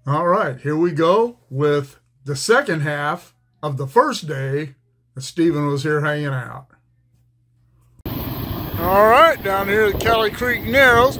All right, here we go with the second half of the first day that Stephen was here hanging out. All right, down here at Caliente Creek Narrows.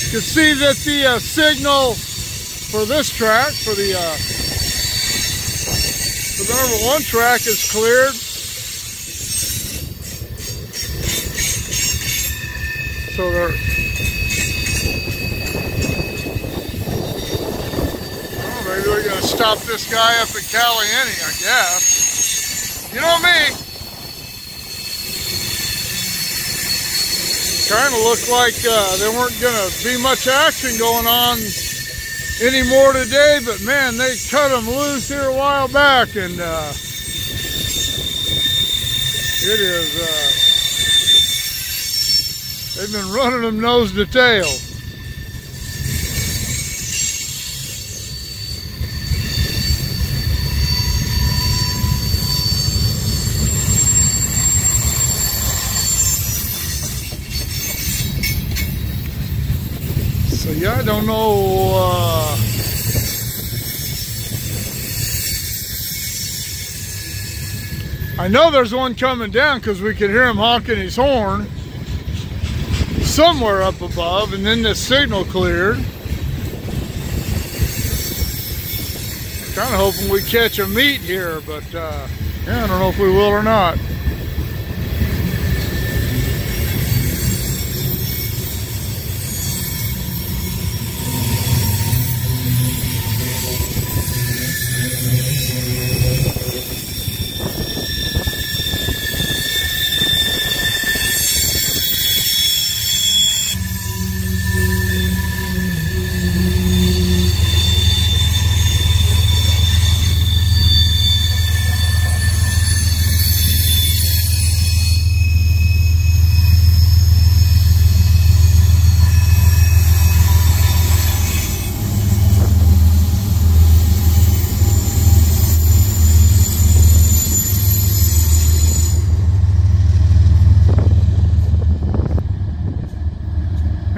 You can see that the signal for this track, for the number one track, is cleared. So they're, well, maybe we're gonna stop this guy up at Caliente, I guess. You know me. Kind of looked like there weren't going to be much action going on anymore today, but man, they cut them loose here a while back, and it is, they've been running them nose to tail. So yeah, I don't know, I know there's one coming down because we could hear him honking his horn somewhere up above, and then the signal cleared. Kind of hoping we catch a meet here, but yeah, I don't know if we will or not.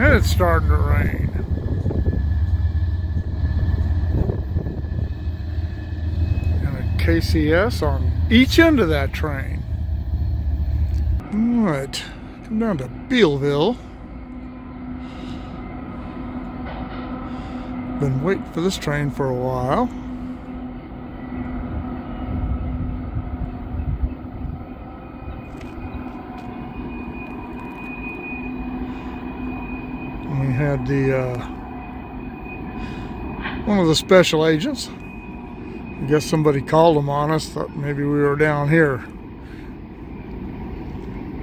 And it's starting to rain. And a KCS on each end of that train. All right, come down to Bealville. Been waiting for this train for a while. We had the one of the special agents. I guess somebody called them on us, thought maybe we were down here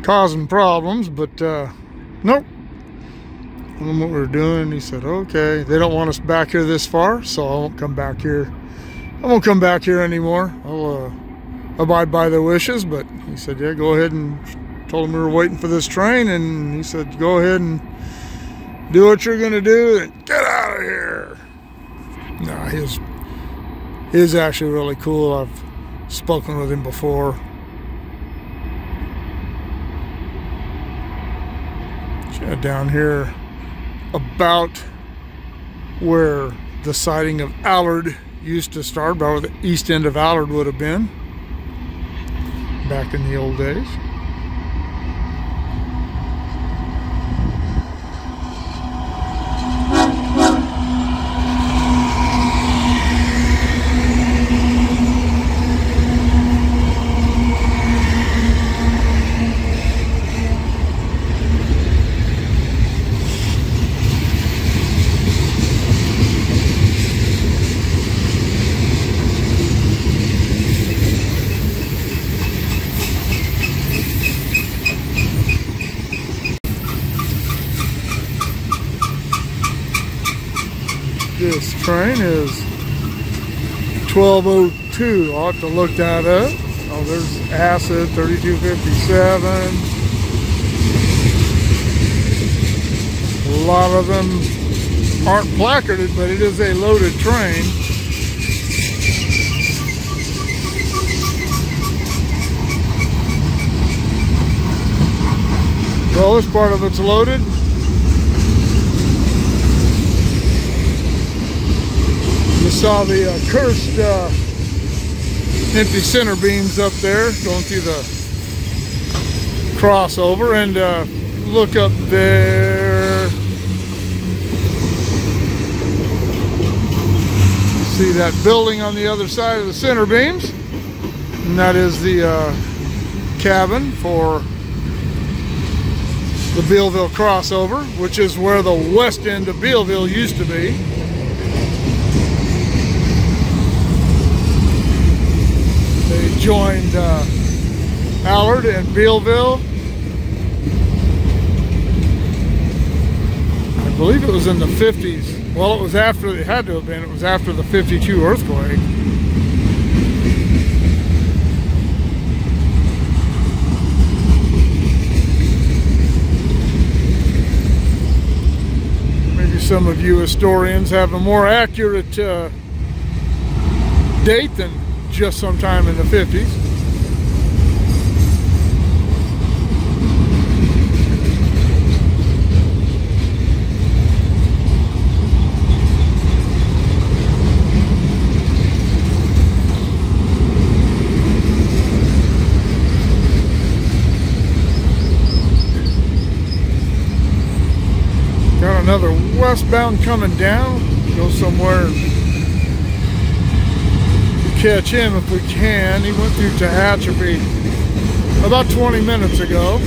causing problems, but nope. I don't know what we were doing. He said, okay, they don't want us back here this far, so I won't come back here. I won't come back here anymore. I'll abide by their wishes. But he said, yeah, go ahead, and told him we were waiting for this train, and he said, go ahead and do what you're gonna do and get out of here. No, he's actually really cool. I've spoken with him before. Yeah, down here about where the siding of Allard used to start, about where the east end of Allard would have been back in the old days. this train is 1202. I'll have to look that up. Oh, there's acid 3257. A lot of them aren't placarded, but it is a loaded train. Well, this part of it's loaded. You saw the cursed empty center beams up there going through the crossover, and look up there. See that building on the other side of the center beams, and that is the cabin for the Bealville crossover, which is where the west end of Bealville used to be. They joined Allard and Bealville. I believe it was in the 50s. Well, it was after, it had to have been, it was after the 52 earthquake. Maybe some of you historians have a more accurate date than just sometime in the 50s. Got another westbound coming down. Go somewhere and catch him if we can. He went through Tehachapi about 20 minutes ago.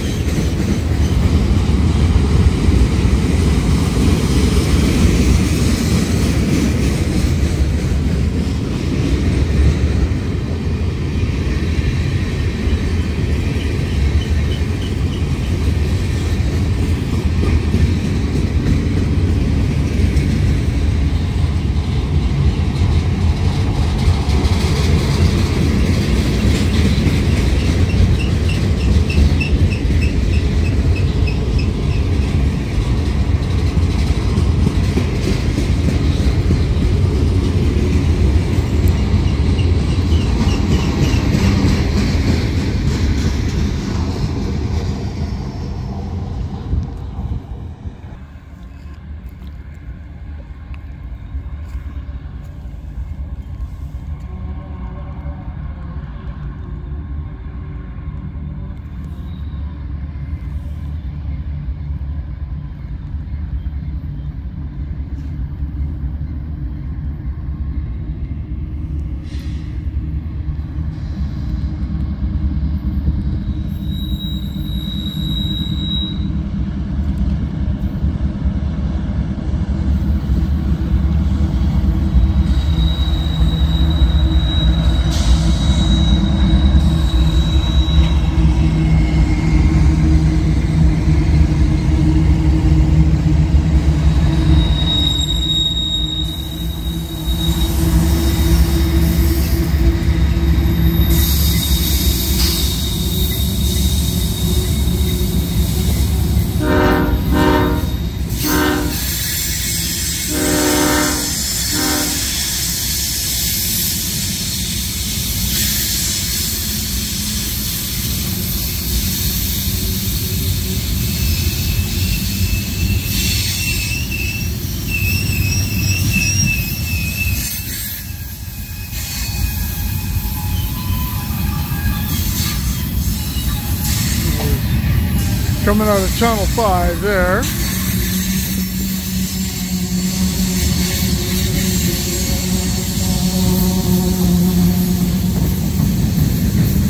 Coming out of Tunnel 5 there.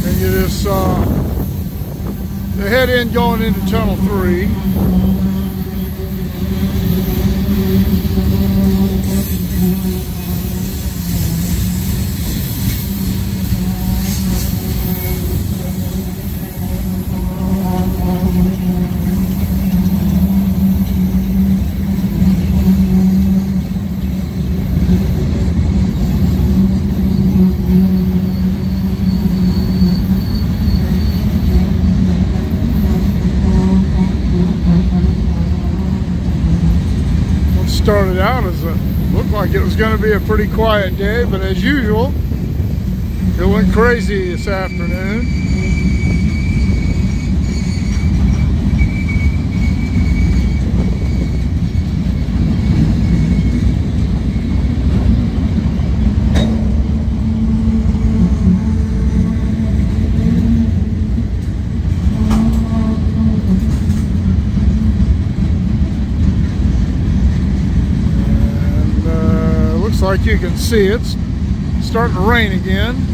And you just saw the head end going into Tunnel 3. started out as looked like it was going to be a pretty quiet day, but as usual, it went crazy this afternoon. Like you can see, it's starting to rain again.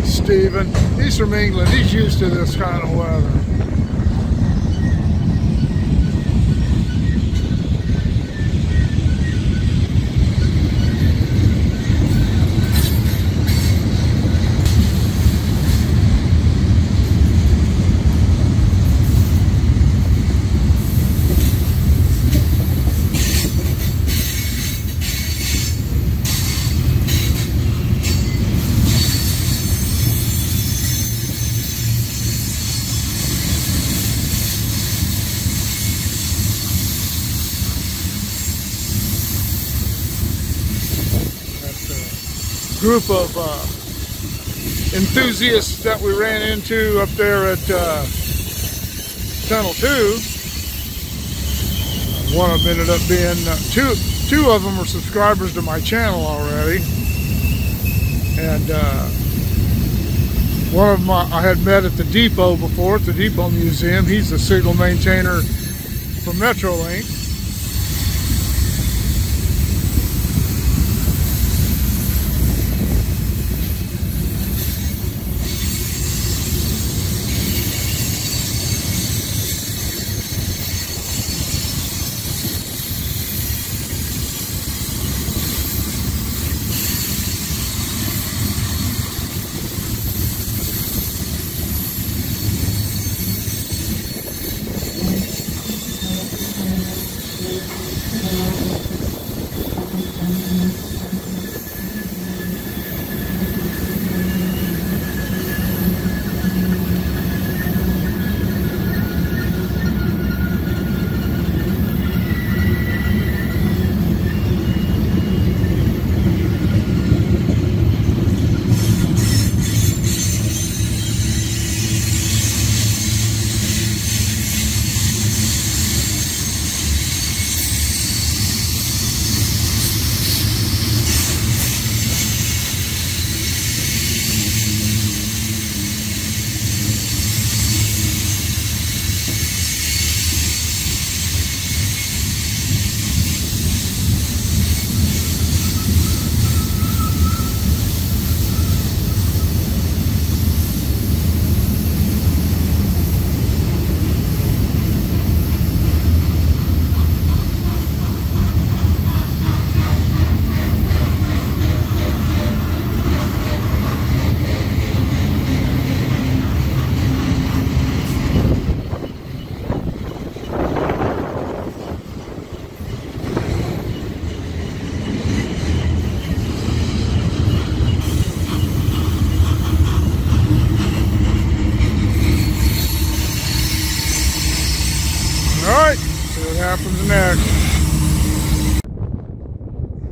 Stephen, he's from England. He's used to this kind of weather. Group of enthusiasts that we ran into up there at Tunnel 2. One of them ended up being two of them are subscribers to my channel already, and one of them I had met at the depot before, at the Depot Museum. He's the signal maintainer for Metrolink. Happens next.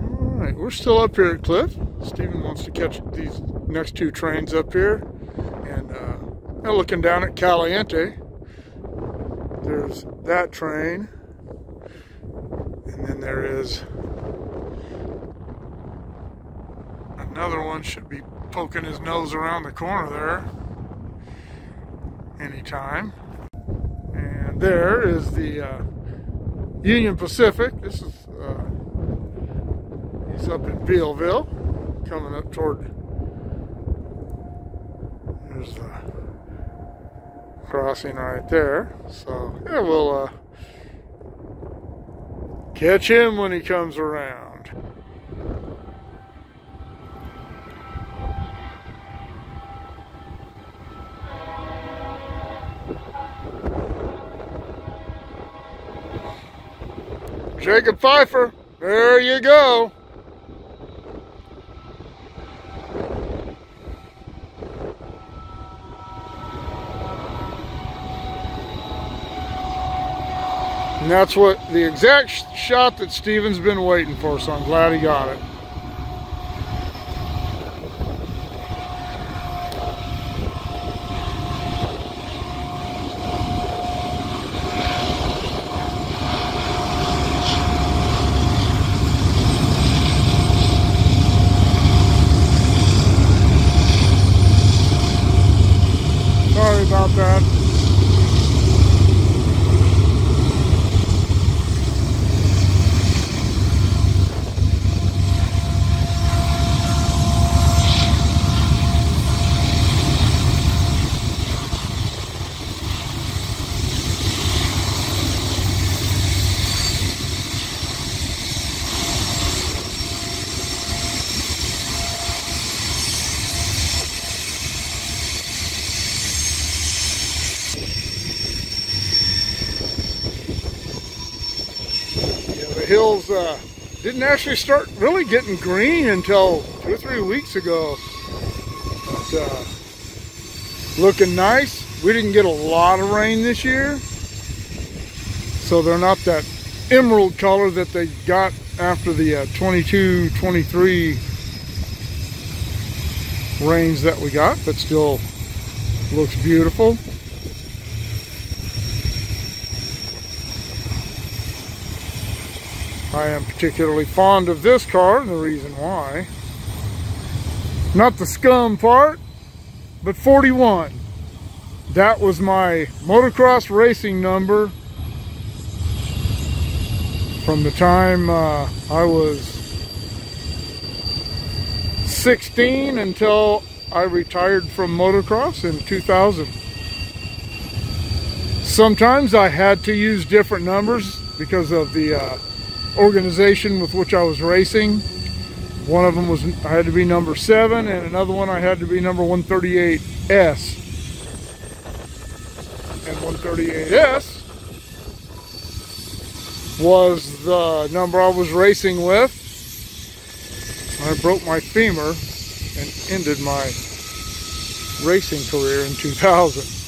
Alright, we're still up here at Cliff. Stephen wants to catch these next two trains up here. And looking down at Caliente, there's that train. And then there is another one, should be poking his nose around the corner there anytime. And there is the Union Pacific. This is he's up in Bealville, coming up toward. There's the crossing right there. So yeah, we'll catch him when he comes around. Jacob Pfeiffer. There you go. And that's what the exact shot that Steven's been waiting for, so I'm glad he got it. Sorry about that. The hills didn't actually start really getting green until 2 or 3 weeks ago. But, looking nice. We didn't get a lot of rain this year, so they're not that emerald color that they got after the 22-23 rains that we got, but still looks beautiful. I am particularly fond of this car, and the reason why, not the scum part, but 41. That was my motocross racing number from the time I was 16 until I retired from motocross in 2000. Sometimes I had to use different numbers because of the organization with which I was racing. One of them was I had to be number 7, and another one I had to be number 138S. And 138S was the number I was racing with. I broke my femur and ended my racing career in 2000.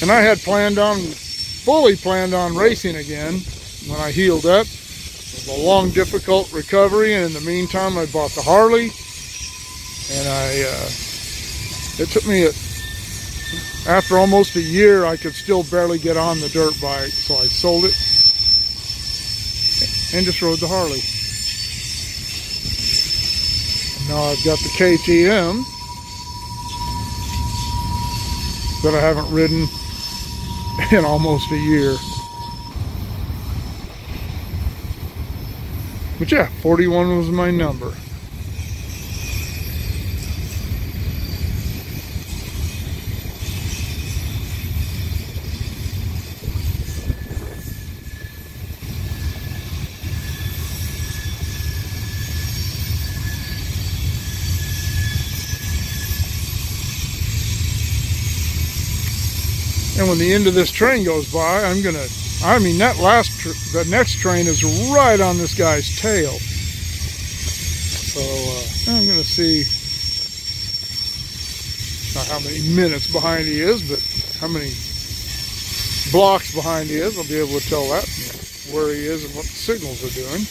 And I had fully planned on racing again when I healed up. It was a long, difficult recovery, and in the meantime, I bought the Harley. And it took me, after almost a year, I could still barely get on the dirt bike, so I sold it and just rode the Harley. And now I've got the KTM that I haven't ridden in almost a year. But yeah, 41 was my number. And when the end of this train goes by, the next train is right on this guy's tail. So I'm gonna see not how many minutes behind he is, but how many blocks behind he is. I'll be able to tell that where he is and what the signals are doing.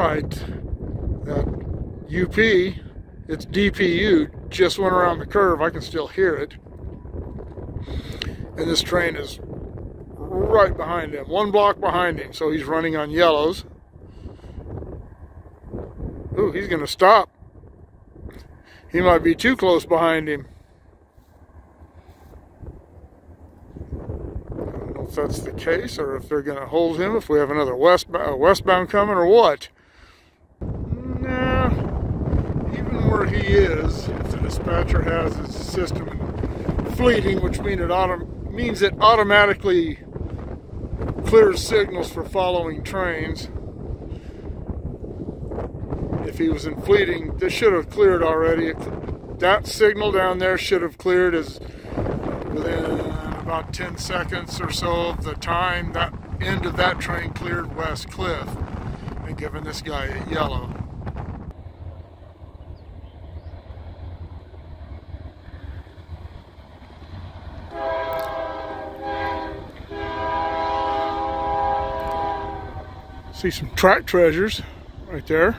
right. That UP, its DPU, just went around the curve. I can still hear it. And this train is right behind him, 1 block behind him. So he's running on yellows. Ooh, he's going to stop. He might be too close behind him. I don't know if that's the case, or if they're going to hold him, if we have another westbound coming, or what. Nah, even where he is, if the dispatcher has his system fleeting, which means it automatically clears signals for following trains. If he was in fleeting, this should have cleared already. That signal down there should have cleared within about 10 seconds or so of the time that end of that train cleared West Cliff and given this guy a yellow. See some track treasures right there.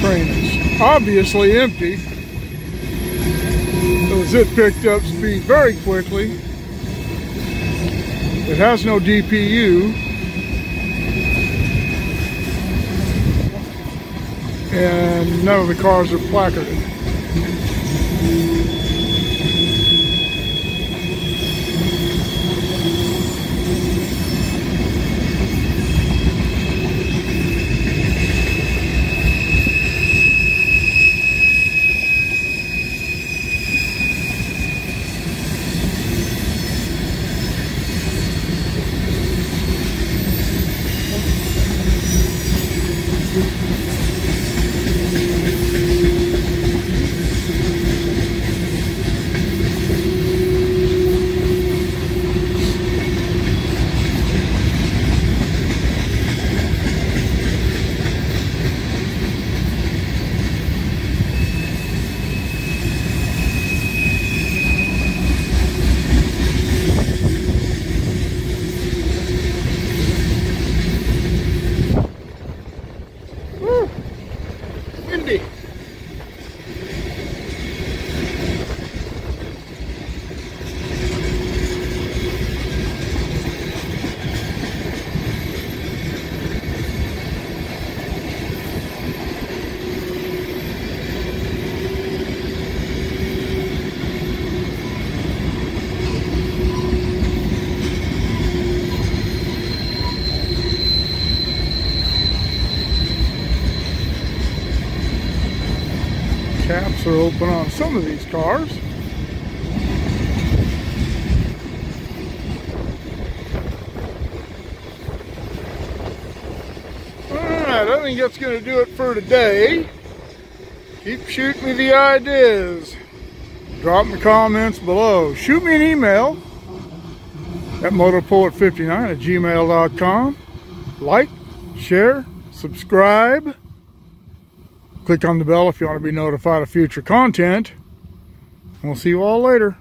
Train is obviously empty, as it picked up speed very quickly. It has no DPU, and none of the cars are placarded. Windy. Caps are open on some of these cars. Alright, I think that's going to do it for today. Keep shooting me the ideas. Drop me comments below. Shoot me an email at motorpoet59@gmail.com. Like, share, subscribe. Click on the bell if you want to be notified of future content. We'll see you all later.